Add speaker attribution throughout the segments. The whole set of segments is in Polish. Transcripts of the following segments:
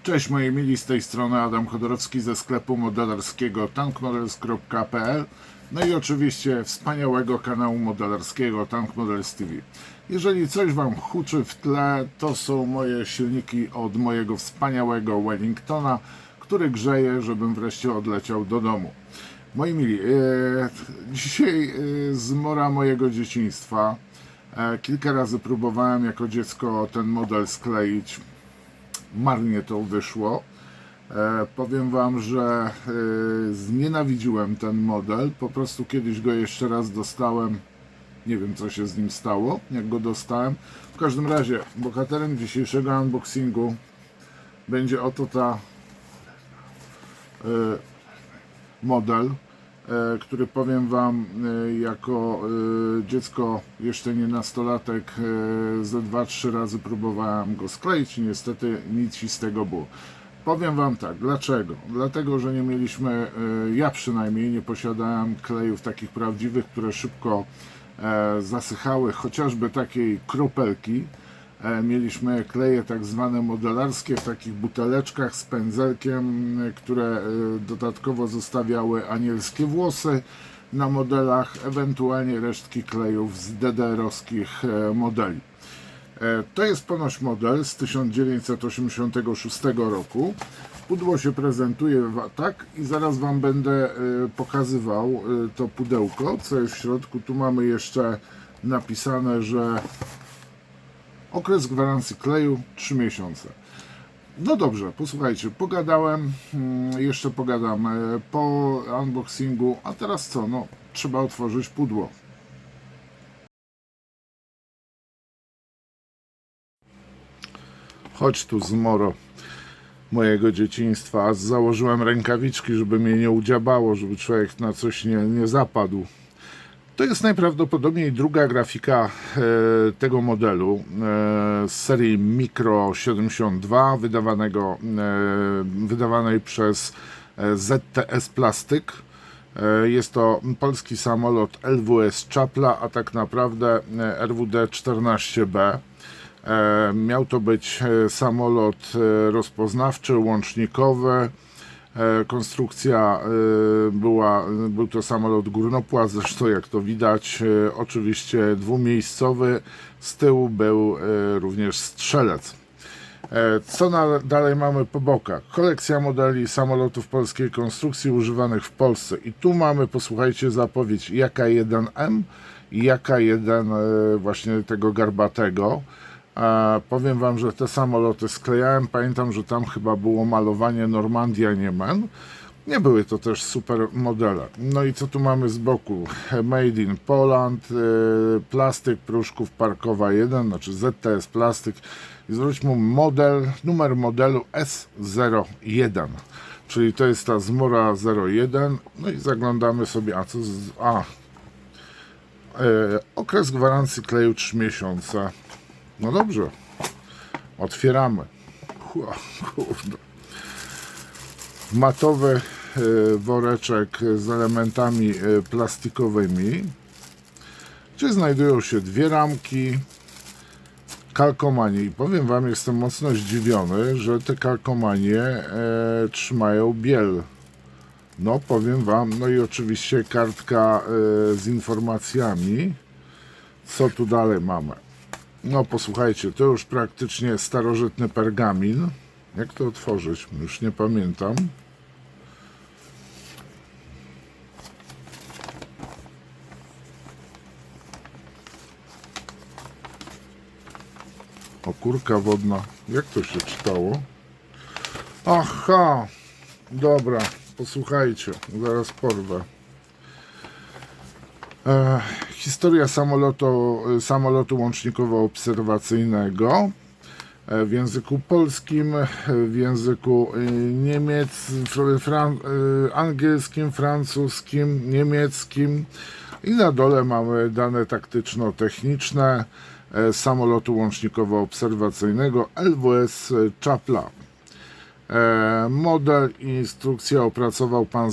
Speaker 1: Cześć moi mili, z tej strony Adam Chodorowski ze sklepu modelarskiego tankmodels.pl. No i oczywiście wspaniałego kanału modelarskiego Tank Models TV. Jeżeli coś Wam huczy w tle, to są moje silniki od mojego wspaniałego Wellingtona, który grzeje, żebym wreszcie odleciał do domu. Moi mili, dzisiaj zmora mojego dzieciństwa. Kilka razy próbowałem jako dziecko ten model skleić. Marnie to wyszło. Powiem Wam, że znienawidziłem ten model. Po prostu kiedyś go jeszcze raz dostałem. Nie wiem, co się z nim stało, jak go dostałem. W każdym razie, bohaterem dzisiejszego unboxingu będzie oto ta model, który powiem Wam, jako dziecko, jeszcze nie nastolatek, ze 2-3 razy próbowałem go skleić i niestety nic z tego było. Powiem Wam tak, dlaczego? Dlatego, że nie mieliśmy, ja przynajmniej nie posiadałem klejów takich prawdziwych, które szybko zasychały, chociażby takiej kropelki. Mieliśmy kleje tak zwane modelarskie w takich buteleczkach z pędzelkiem, które dodatkowo zostawiały anielskie włosy na modelach, ewentualnie resztki klejów z DDR-owskich modeli. To jest ponoć model z 1986 roku. Pudło się prezentuje tak i zaraz Wam będę pokazywał to pudełko, co jest w środku. Tu mamy jeszcze napisane, że okres gwarancji kleju 3 miesiące. No dobrze, posłuchajcie, pogadałem, jeszcze pogadam po unboxingu, a teraz co? No, trzeba otworzyć pudło. Chodź tu, zmoro mojego dzieciństwa. Założyłem rękawiczki, żeby mnie nie udziabało, żeby człowiek na coś nie zapadł. To jest najprawdopodobniej druga grafika tego modelu z serii Micro 72 wydawanej przez ZTS Plastyk. Jest to polski samolot LWS Czapla, a tak naprawdę RWD-14B. Miał to być samolot rozpoznawczy, łącznikowy. Konstrukcja był to samolot górnopłat, zresztą jak to widać, oczywiście dwumiejscowy. Z tyłu był również strzelec. Co dalej mamy po bokach? Kolekcja modeli samolotów polskiej konstrukcji używanych w Polsce. I tu mamy, posłuchajcie, zapowiedź JK1M i JK1 właśnie tego garbatego. Powiem Wam, że te samoloty sklejałem. Pamiętam, że tam chyba było malowanie Normandia Niemen. Nie były to też super modele. No i co tu mamy z boku? Made in Poland, plastyk Pruszków Parkowa 1, znaczy ZTS Plastyk. I zwróćmy numer modelu S01, czyli to jest ta zmora 01. No i zaglądamy sobie, okres gwarancji kleju 3 miesiące. No dobrze, otwieramy. Kurde. Matowy woreczek z elementami plastikowymi, gdzie znajdują się dwie ramki, kalkomanie. I powiem Wam, jestem mocno zdziwiony, że te kalkomanie trzymają biel. No powiem Wam, no i oczywiście kartka z informacjami. Co tu dalej mamy? No posłuchajcie, to już praktycznie starożytny pergamin. Jak to otworzyć? Już nie pamiętam. O, kurka wodna. Jak to się czytało? Aha! Dobra, posłuchajcie. Zaraz porwę. Historia samolotu łącznikowo-obserwacyjnego w języku polskim, w języku angielskim, francuskim, niemieckim i na dole mamy dane taktyczno-techniczne samolotu łącznikowo-obserwacyjnego LWS Czapla. Model i instrukcję opracował pan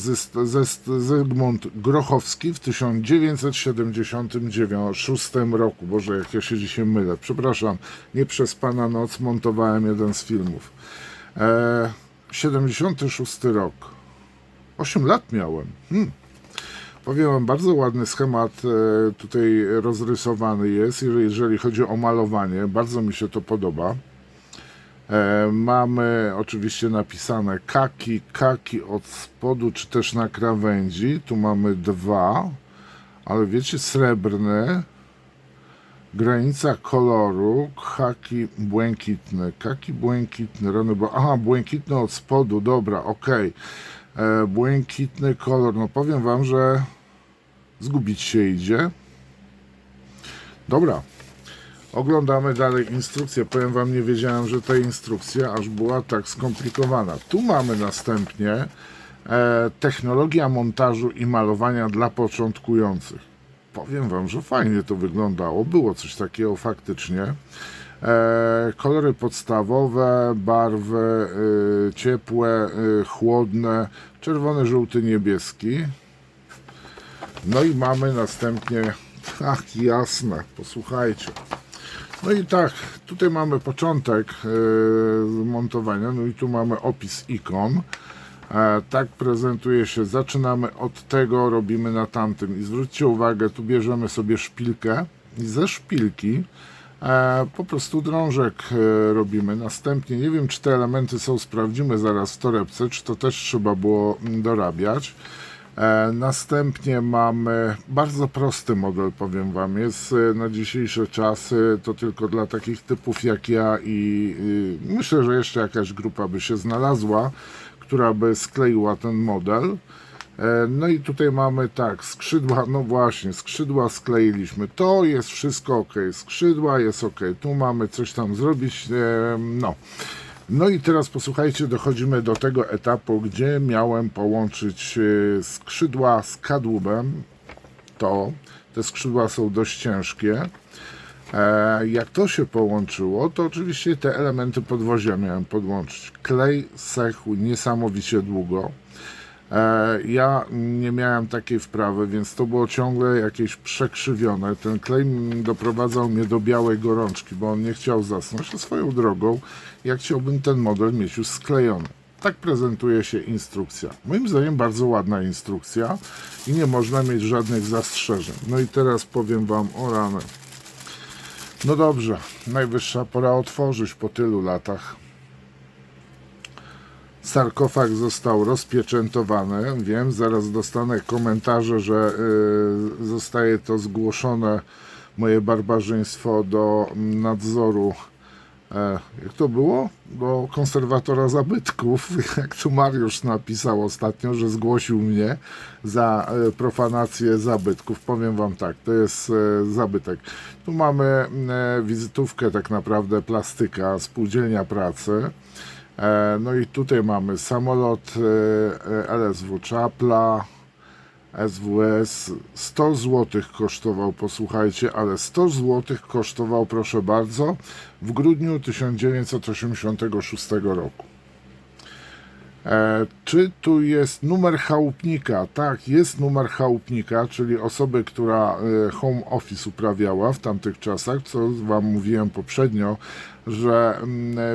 Speaker 1: Zygmunt Grochowski w 1976 roku. Boże, jak ja się dzisiaj mylę. Przepraszam, nie przez pana noc montowałem jeden z filmów. 76 rok. 8 lat miałem. Powiem wam, bardzo ładny schemat tutaj rozrysowany jest, jeżeli chodzi o malowanie. Bardzo mi się to podoba. Mamy oczywiście napisane kaki od spodu, czy też na krawędzi. Tu mamy 2, ale wiecie, srebrny. Granica koloru, kaki błękitny, rany, bo aha, błękitny od spodu, dobra, okej. Błękitny kolor, no powiem wam, że zgubić się idzie. Dobra, oglądamy dalej instrukcję. Powiem wam, nie wiedziałem, że ta instrukcja aż była tak skomplikowana. Tu mamy następnie technologia montażu i malowania dla początkujących. Powiem wam, że fajnie to wyglądało, było coś takiego faktycznie. Kolory podstawowe, barwy ciepłe, chłodne, czerwony, żółty, niebieski. No i mamy następnie, tak jasne, posłuchajcie. No i tak, tutaj mamy początek montowania, no i tu mamy opis ikon. Tak prezentuje się, zaczynamy od tego, robimy na tamtym i zwróćcie uwagę, tu bierzemy sobie szpilkę i ze szpilki po prostu drążek robimy. Następnie, nie wiem, czy te elementy są, sprawdzimy zaraz w torebce, czy to też trzeba było dorabiać. Następnie mamy bardzo prosty model, powiem wam, jest na dzisiejsze czasy, to tylko dla takich typów jak ja i myślę, że jeszcze jakaś grupa by się znalazła, która by skleiła ten model. No i tutaj mamy tak, skrzydła, no właśnie, skrzydła skleiliśmy, to jest wszystko ok, skrzydła jest ok, tu mamy coś tam zrobić, no i teraz posłuchajcie, dochodzimy do tego etapu, gdzie miałem połączyć skrzydła z kadłubem. Te skrzydła są dość ciężkie. Jak to się połączyło, to oczywiście te elementy podwozia miałem podłączyć. Klej sechł niesamowicie długo. Ja nie miałem takiej wprawy, więc to było ciągle jakieś przekrzywione. Ten klej doprowadzał mnie do białej gorączki, bo on nie chciał zasnąć. A swoją drogą, jak chciałbym ten model mieć już sklejony. Tak prezentuje się instrukcja. Moim zdaniem bardzo ładna instrukcja i nie można mieć żadnych zastrzeżeń. No i teraz powiem wam o rany. No dobrze, najwyższa pora otworzyć po tylu latach. Sarkofag został rozpieczętowany. Wiem, zaraz dostanę komentarze, że zostaje to zgłoszone, moje barbarzyństwo, do nadzoru. Jak to było? Do konserwatora zabytków. Jak tu Mariusz napisał ostatnio, że zgłosił mnie za profanację zabytków. Powiem wam tak, to jest zabytek. Tu mamy wizytówkę tak naprawdę plastyka, spółdzielnia pracy. No i tutaj mamy samolot LSW Czapla, SWS, 100 zł kosztował, posłuchajcie, ale 100 zł kosztował, proszę bardzo, w grudniu 1986 roku. Czy tu jest numer chałupnika? Tak, jest numer chałupnika, czyli osoby, która home office uprawiała w tamtych czasach, co wam mówiłem poprzednio, że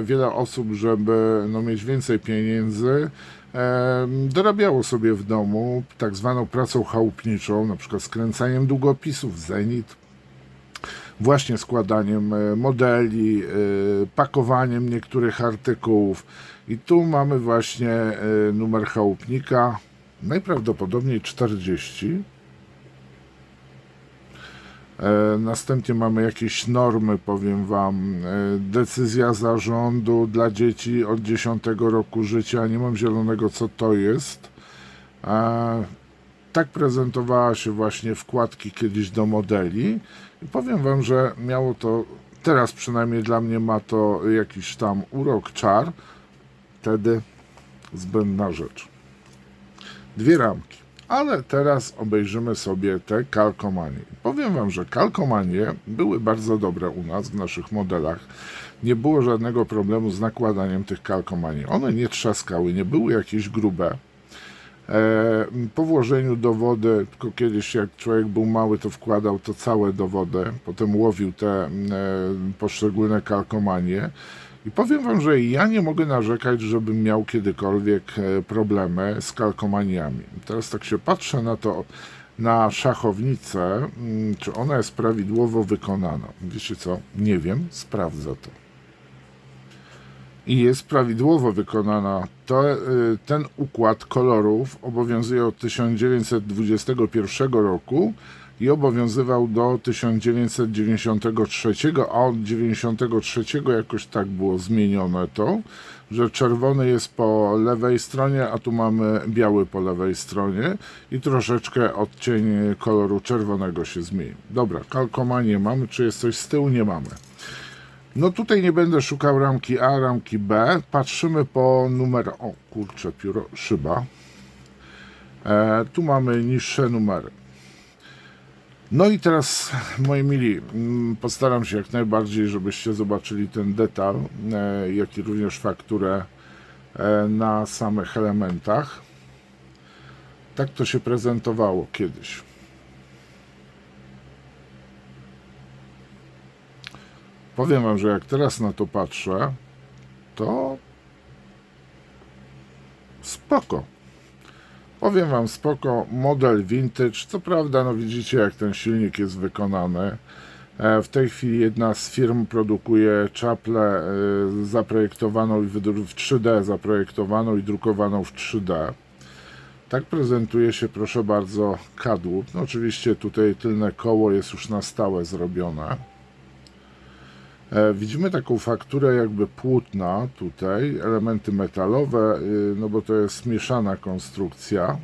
Speaker 1: wiele osób, żeby mieć więcej pieniędzy, dorabiało sobie w domu tak zwaną pracą chałupniczą, na przykład skręcaniem długopisów, zenit, właśnie składaniem modeli, pakowaniem niektórych artykułów. I tu mamy właśnie numer chałupnika, najprawdopodobniej 40. Następnie mamy jakieś normy, powiem wam, decyzja zarządu dla dzieci od 10 roku życia, nie mam zielonego, co to jest. Tak prezentowała się właśnie wkładki kiedyś do modeli i powiem wam, że miało to, teraz przynajmniej dla mnie ma to jakiś tam urok, czar, wtedy zbędna rzecz. 2 ramki. Ale teraz obejrzymy sobie te kalkomanie. Powiem wam, że kalkomanie były bardzo dobre u nas w naszych modelach. Nie było żadnego problemu z nakładaniem tych kalkomanii. One nie trzaskały, nie były jakieś grube. Po włożeniu do wody, tylko kiedyś jak człowiek był mały, to wkładał to całe do wody, potem łowił te poszczególne kalkomanie I powiem Wam, że ja nie mogę narzekać, żebym miał kiedykolwiek problemy z kalkomaniami. Teraz tak się patrzę na to, na szachownicę, czy ona jest prawidłowo wykonana. Wiecie co? Nie wiem, sprawdzę to. I jest prawidłowo wykonana. Ten układ kolorów obowiązuje od 1921 roku i obowiązywał do 1993, a od 1993 jakoś tak było zmienione to, że czerwony jest po lewej stronie, a tu mamy biały po lewej stronie i troszeczkę odcień koloru czerwonego się zmienił. Dobra, kalkomanię mamy, czy jest coś z tyłu? Nie mamy. No tutaj nie będę szukał ramki A, ramki B. Patrzymy po numer... O kurczę, pióro, szyba. Tu mamy niższe numery. No i teraz, moi mili, postaram się jak najbardziej, żebyście zobaczyli ten detal, jak i również fakturę na samych elementach. Tak to się prezentowało kiedyś. Powiem Wam, że jak teraz na to patrzę, to spoko. Powiem Wam, spoko, model vintage. Co prawda, no widzicie, jak ten silnik jest wykonany. W tej chwili jedna z firm produkuje czaplę zaprojektowaną w 3D, zaprojektowaną i drukowaną w 3D. Tak prezentuje się, proszę bardzo, kadłub. No oczywiście tutaj tylne koło jest już na stałe zrobione. Widzimy taką fakturę jakby płótna tutaj, elementy metalowe, no bo to jest mieszana konstrukcja.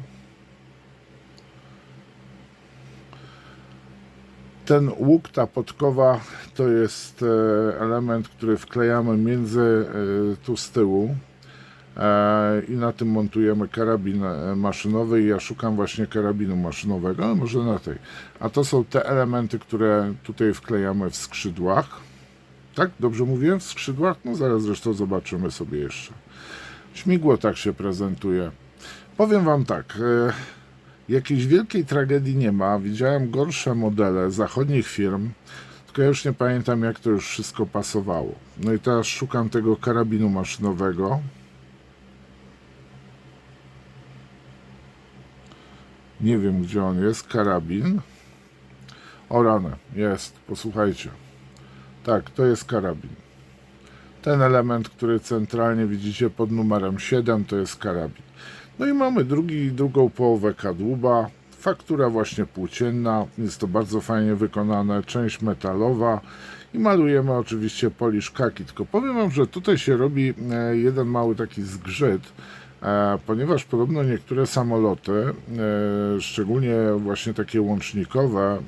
Speaker 1: Ten łuk, ta podkowa to jest element, który wklejamy między tu z tyłu i na tym montujemy karabin maszynowy i ja szukam właśnie karabinu maszynowego, ale może na tej. A to są te elementy, które tutaj wklejamy w skrzydłach. Tak? Dobrze mówiłem? W skrzydłach? No zaraz zresztą zobaczymy sobie jeszcze. Śmigło tak się prezentuje. Powiem Wam tak, jakiejś wielkiej tragedii nie ma. Widziałem gorsze modele zachodnich firm, tylko ja już nie pamiętam, jak to już wszystko pasowało. No i teraz szukam tego karabinu maszynowego. Nie wiem, gdzie on jest. Karabin. O rany, jest. Posłuchajcie. Tak, to jest karabin. Ten element, który centralnie widzicie pod numerem 7, to jest karabin. No i mamy drugą połowę kadłuba. Faktura właśnie płócienna. Jest to bardzo fajnie wykonane. Część metalowa. I malujemy oczywiście polisz kaki. Tylko powiem Wam, że tutaj się robi jeden mały taki zgrzyt, ponieważ podobno niektóre samoloty, szczególnie właśnie takie łącznikowe,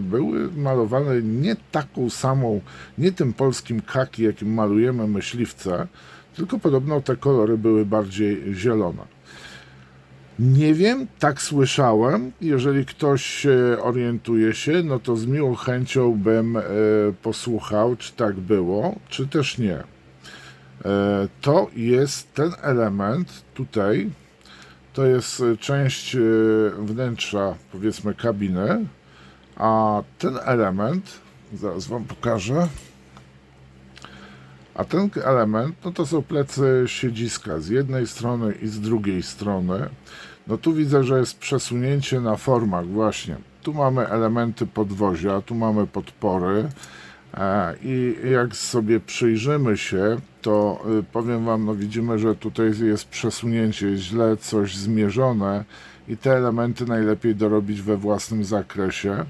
Speaker 1: były malowane nie taką samą, nie tym polskim kaki, jakim malujemy myśliwce, tylko podobno te kolory były bardziej zielone. Nie wiem, tak słyszałem. Jeżeli ktoś orientuje się, no to z miłą chęcią bym posłuchał, czy tak było, czy też nie. To jest ten element tutaj, to jest część wnętrza, powiedzmy, kabiny, a ten element, zaraz Wam pokażę, a ten element, no to są plecy siedziska z jednej strony i z drugiej strony. No tu widzę, że jest przesunięcie na formach właśnie. Tu mamy elementy podwozia, tu mamy podpory i jak sobie przyjrzymy się, to powiem Wam, no widzimy, że tutaj jest przesunięcie, jest źle coś zmierzone i te elementy najlepiej dorobić we własnym zakresie.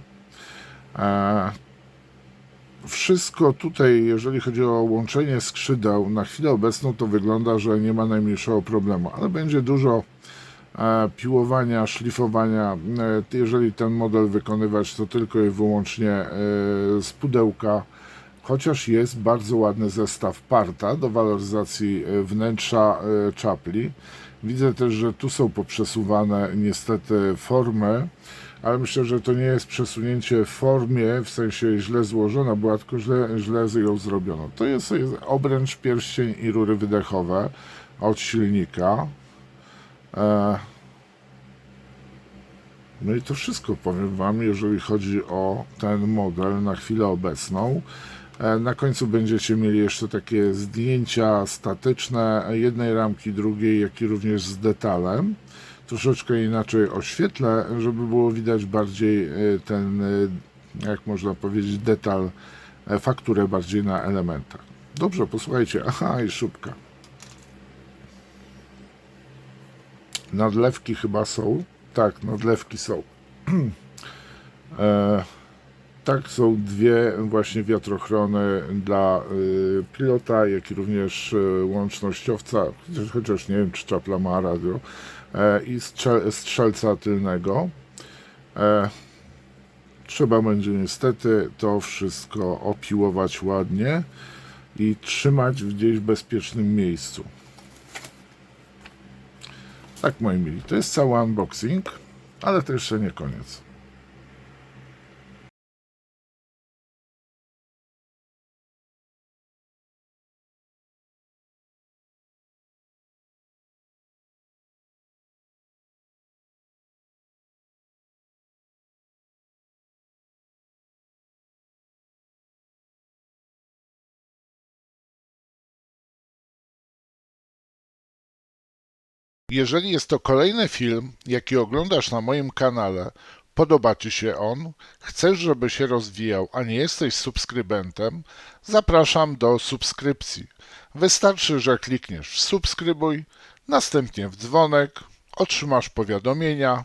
Speaker 1: Wszystko tutaj, jeżeli chodzi o łączenie skrzydeł, na chwilę obecną to wygląda, że nie ma najmniejszego problemu, ale będzie dużo piłowania, szlifowania. Jeżeli ten model wykonywać, to tylko i wyłącznie z pudełka, chociaż jest bardzo ładny zestaw parta do waloryzacji wnętrza czapli. Widzę też, że tu są poprzesuwane niestety formy, ale myślę, że to nie jest przesunięcie w formie, w sensie źle złożona, była tylko źle ją zrobiono. To jest obręcz, pierścień i rury wydechowe od silnika. No i to wszystko powiem Wam, jeżeli chodzi o ten model na chwilę obecną. Na końcu będziecie mieli jeszcze takie zdjęcia statyczne jednej ramki, drugiej, jak i również z detalem. Troszeczkę inaczej oświetlę, żeby było widać bardziej ten, jak można powiedzieć, detal, fakturę bardziej na elementach. Dobrze, posłuchajcie. Aha, i szubka. Nadlewki chyba są. Tak, nadlewki są. Tak, są dwie właśnie wiatrochrony dla pilota, jak i również łącznościowca, chociaż nie wiem, czy czapla ma radio, i strzelca tylnego. Trzeba będzie niestety to wszystko opiłować ładnie i trzymać gdzieś w bezpiecznym miejscu. Tak, moi mili, to jest cały unboxing, ale to jeszcze nie koniec. Jeżeli jest to kolejny film, jaki oglądasz na moim kanale, podoba Ci się on, chcesz, żeby się rozwijał, a nie jesteś subskrybentem, zapraszam do subskrypcji. Wystarczy, że klikniesz w subskrybuj, następnie w dzwonek, otrzymasz powiadomienia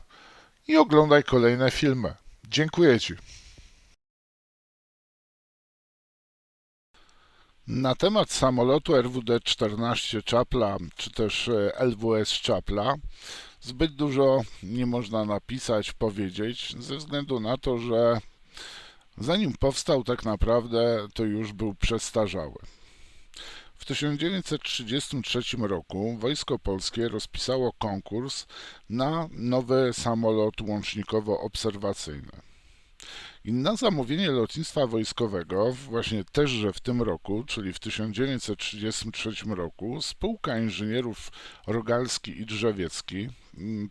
Speaker 1: i oglądaj kolejne filmy. Dziękuję Ci. Na temat samolotu RWD-14 Czapla, czy też LWS Czapla, zbyt dużo nie można napisać, powiedzieć, ze względu na to, że zanim powstał tak naprawdę, to już był przestarzały. W 1933 roku Wojsko Polskie rozpisało konkurs na nowy samolot łącznikowo-obserwacyjny. I na zamówienie lotnictwa wojskowego, właśnie teżże w tym roku, czyli w 1933 roku, spółka inżynierów Rogalski i Drzewiecki,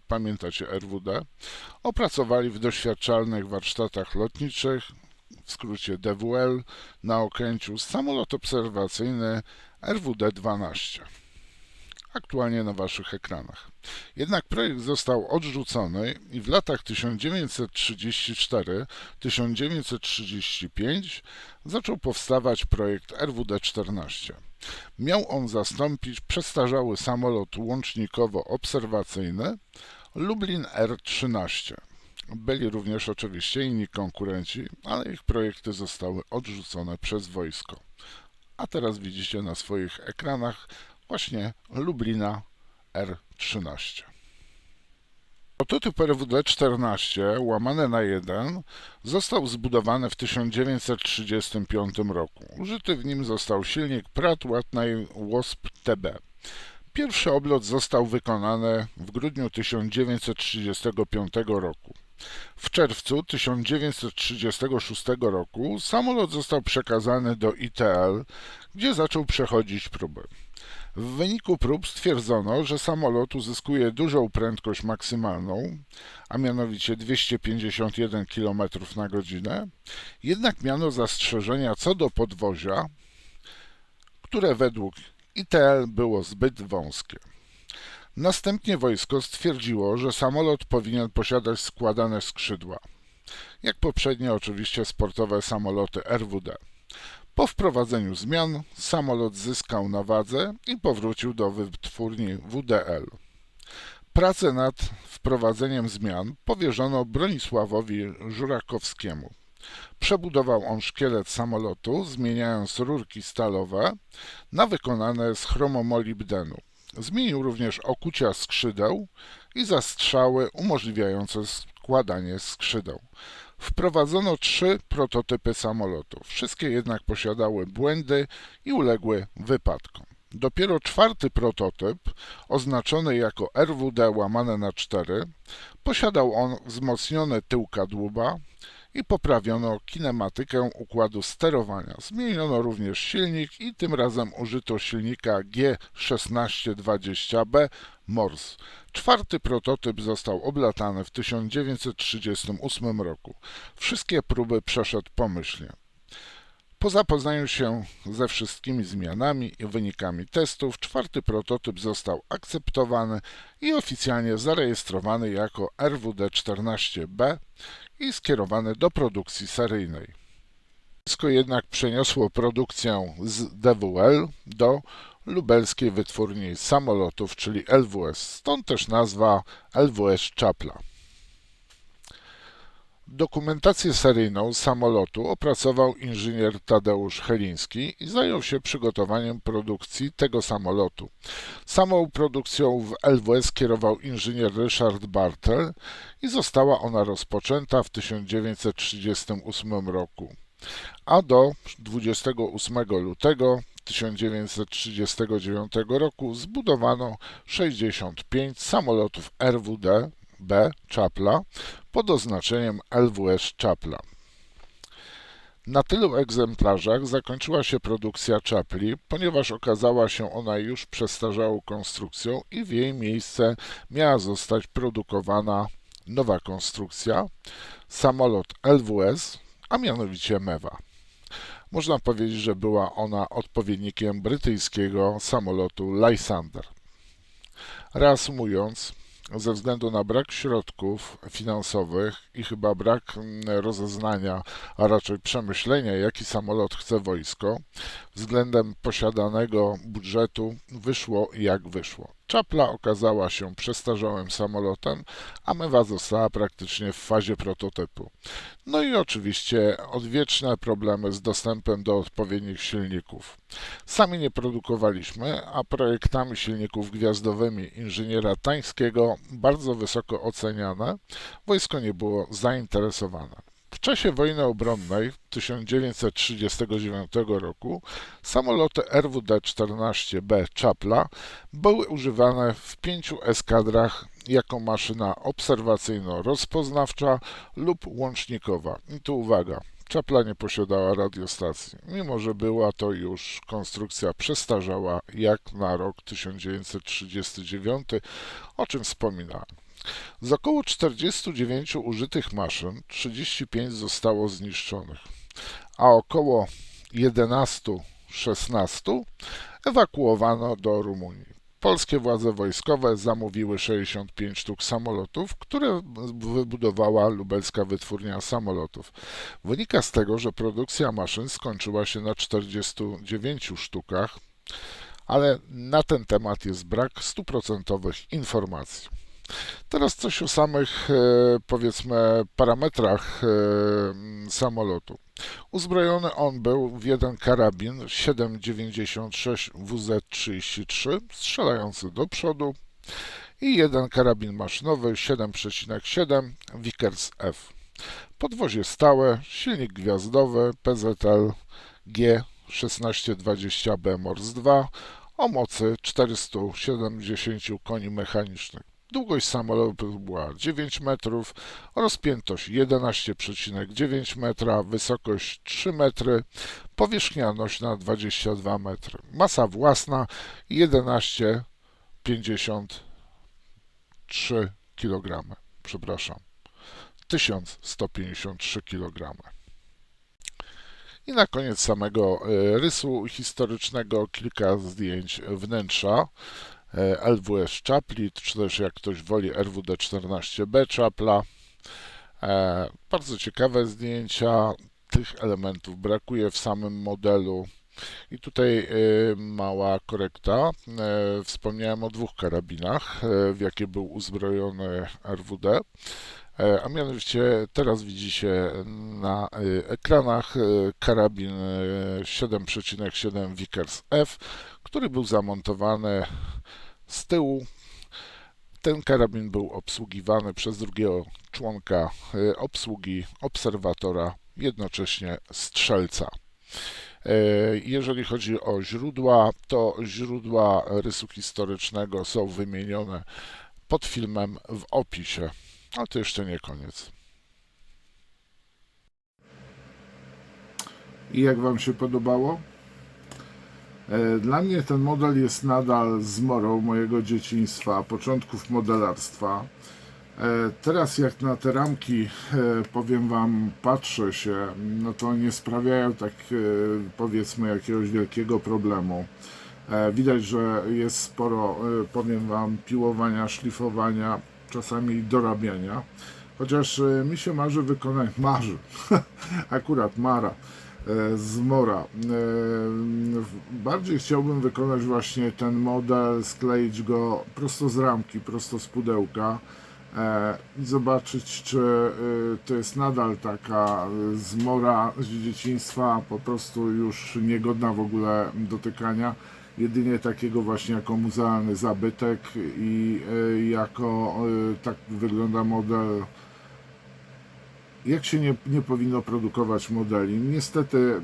Speaker 1: pamiętacie RWD, opracowali w doświadczalnych warsztatach lotniczych, w skrócie DWL, na Okęciu samolot obserwacyjny RWD-12. Aktualnie na Waszych ekranach. Jednak projekt został odrzucony i w latach 1934-1935 zaczął powstawać projekt RWD-14. Miał on zastąpić przestarzały samolot łącznikowo-obserwacyjny Lublin R-13. Byli również oczywiście inni konkurenci, ale ich projekty zostały odrzucone przez wojsko. A teraz widzicie na swoich ekranach właśnie Lublina R-13. Prototyp RWD-14 łamane na 1 został zbudowany w 1935 roku. Użyty w nim został silnik Pratt Whitney Wasp TB. Pierwszy oblot został wykonany w grudniu 1935 roku. W czerwcu 1936 roku samolot został przekazany do ITL, gdzie zaczął przechodzić próby. W wyniku prób stwierdzono, że samolot uzyskuje dużą prędkość maksymalną, a mianowicie 251 km na godzinę, jednak miano zastrzeżenia co do podwozia, które według ITL było zbyt wąskie. Następnie wojsko stwierdziło, że samolot powinien posiadać składane skrzydła, jak poprzednie oczywiście sportowe samoloty RWD. Po wprowadzeniu zmian samolot zyskał na wadze i powrócił do wytwórni WDL. Pracę nad wprowadzeniem zmian powierzono Bronisławowi Żurakowskiemu. Przebudował on szkielet samolotu, zmieniając rurki stalowe na wykonane z chromomolibdenu. Zmienił również okucia skrzydeł i zastrzały umożliwiające składanie skrzydeł. Wprowadzono 3 prototypy samolotów. Wszystkie jednak posiadały błędy i uległy wypadkom. Dopiero 4. prototyp, oznaczony jako RWD łamane na 4, posiadał on wzmocnione tył kadłuba i poprawiono kinematykę układu sterowania. Zmieniono również silnik i tym razem użyto silnika G1620B Morse. 4. prototyp został oblatany w 1938 roku. Wszystkie próby przeszedł pomyślnie. Po zapoznaniu się ze wszystkimi zmianami i wynikami testów, czwarty prototyp został akceptowany i oficjalnie zarejestrowany jako RWD-14B i skierowany do produkcji seryjnej. Wojsko jednak przeniosło produkcję z DWL do lubelskiej wytwórni samolotów, czyli LWS, stąd też nazwa LWS Czapla. Dokumentację seryjną samolotu opracował inżynier Tadeusz Heliński i zajął się przygotowaniem produkcji tego samolotu. Samą produkcją w LWS kierował inżynier Ryszard Bartel i została ona rozpoczęta w 1938 roku, a do 28 lutego 1939 roku zbudowano 65 samolotów RWD-B Czapla pod oznaczeniem LWS Czapla. Na tylu egzemplarzach zakończyła się produkcja czapli, ponieważ okazała się ona już przestarzałą konstrukcją i w jej miejsce miała zostać produkowana nowa konstrukcja, samolot LWS, a mianowicie MEWA. Można powiedzieć, że była ona odpowiednikiem brytyjskiego samolotu Lysander. Reasumując, ze względu na brak środków finansowych i chyba brak rozeznania, a raczej przemyślenia, jaki samolot chce wojsko, względem posiadanego budżetu wyszło jak wyszło. Czapla okazała się przestarzałym samolotem, a MEWA została praktycznie w fazie prototypu. No i oczywiście odwieczne problemy z dostępem do odpowiednich silników. Sami nie produkowaliśmy, a projektami silników gwiazdowymi inżyniera Tańskiego, bardzo wysoko oceniane, wojsko nie było zainteresowane. W czasie wojny obronnej 1939 roku samoloty RWD-14B Czapla były używane w 5 eskadrach jako maszyna obserwacyjno-rozpoznawcza lub łącznikowa. I tu uwaga, Czapla nie posiadała radiostacji, mimo że była to już konstrukcja przestarzała jak na rok 1939, o czym wspominałem. Z około 49 użytych maszyn 35 zostało zniszczonych, a około 11-16 ewakuowano do Rumunii. Polskie władze wojskowe zamówiły 65 sztuk samolotów, które wybudowała lubelska wytwórnia samolotów. Wynika z tego, że produkcja maszyn skończyła się na 49 sztukach, ale na ten temat jest brak stuprocentowych informacji. Teraz coś o samych, powiedzmy, parametrach samolotu. Uzbrojony on był w jeden karabin 7,96 WZ-33 strzelający do przodu i jeden karabin maszynowy 7,7 Vickers F. Podwozie stałe, silnik gwiazdowy PZL G1620B Mors 2 o mocy 470 koni mechanicznych. Długość samolotu była 9 metrów, rozpiętość 11,9 metra, wysokość 3 metry, powierzchnia nośna 22 metry. Masa własna 1153 kg. Przepraszam, 1153 kg. I na koniec samego rysu historycznego kilka zdjęć wnętrza LWS Czapli, czy też jak ktoś woli RWD-14B Czapla. Bardzo ciekawe zdjęcia, tych elementów brakuje w samym modelu. I tutaj mała korekta. Wspomniałem o dwóch karabinach, w jakie był uzbrojony RWD. A mianowicie teraz widzicie na ekranach karabin 7,7 Vickers F, który był zamontowany z tyłu. Ten karabin był obsługiwany przez drugiego członka obsługi, obserwatora, jednocześnie strzelca. Jeżeli chodzi o źródła, to źródła rysu historycznego są wymienione pod filmem w opisie. Ale to jeszcze nie koniec. I jak Wam się podobało? Dla mnie ten model jest nadal zmorą mojego dzieciństwa, początków modelarstwa. Teraz jak na te ramki, powiem wam, patrzę się, no to nie sprawiają tak, powiedzmy, jakiegoś wielkiego problemu. Widać, że jest sporo, powiem wam, piłowania, szlifowania, czasami dorabiania. Chociaż mi się marzy wykonać, akurat Mara, z Mora. Bardziej chciałbym wykonać właśnie ten model, skleić go prosto z ramki, prosto z pudełka i zobaczyć, czy to jest nadal taka zmora z dzieciństwa, po prostu już niegodna w ogóle dotykania, jedynie takiego właśnie jako muzealny zabytek i jako tak wygląda model. Jak się nie powinno produkować modeli? Niestety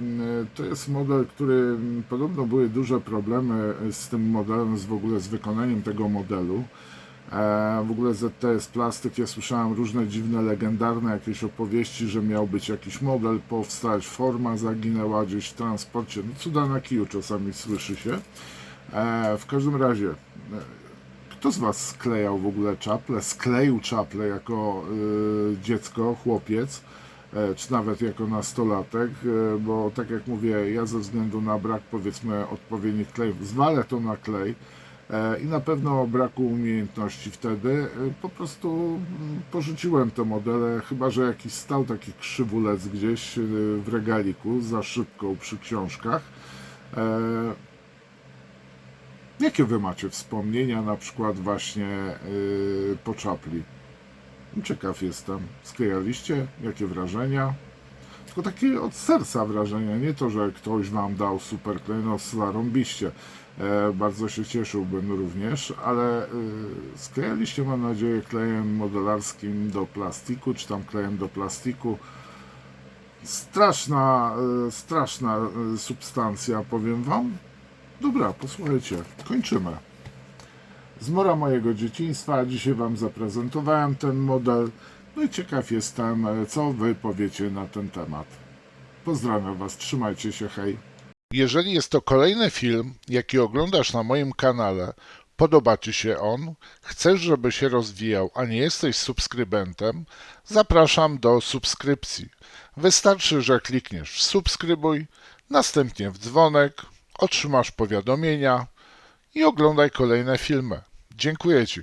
Speaker 1: to jest model, który podobno były duże problemy z tym modelem, w ogóle z wykonaniem tego modelu. W ogóle ZTS Plastyk, ja słyszałem różne dziwne, legendarne jakieś opowieści, że miał być jakiś model powstać, forma zaginęła gdzieś w transporcie. No cuda na kiju czasami słyszy się. W każdym razie, kto z was sklejał w ogóle czaple? Skleił czaple jako dziecko, chłopiec, czy nawet jako nastolatek, bo tak jak mówię, ja ze względu na brak, powiedzmy, odpowiednich klejów, zwalę to na klej i na pewno braku umiejętności wtedy po prostu porzuciłem te modele, chyba że jakiś stał taki krzywulec gdzieś w regaliku za szybką przy książkach. Jakie wy macie wspomnienia, na przykład właśnie po czapli? Ciekaw jestem. Sklejaliście? Jakie wrażenia? Tylko takie od serca wrażenia, nie to, że ktoś wam dał super klej, no zarąbiście. Bardzo się cieszyłbym również, ale sklejaliście, mam nadzieję, klejem modelarskim do plastiku, czy tam klejem do plastiku. Straszna substancja, powiem wam. Dobra, posłuchajcie, kończymy. Zmora mojego dzieciństwa, dzisiaj wam zaprezentowałem ten model, no i ciekaw jestem, co wy powiecie na ten temat. Pozdrawiam was, trzymajcie się, hej. Jeżeli jest to kolejny film, jaki oglądasz na moim kanale, podoba ci się on, chcesz, żeby się rozwijał, a nie jesteś subskrybentem, zapraszam do subskrypcji. Wystarczy, że klikniesz w subskrybuj, następnie w dzwonek, otrzymasz powiadomienia i oglądaj kolejne filmy. Dziękuję ci.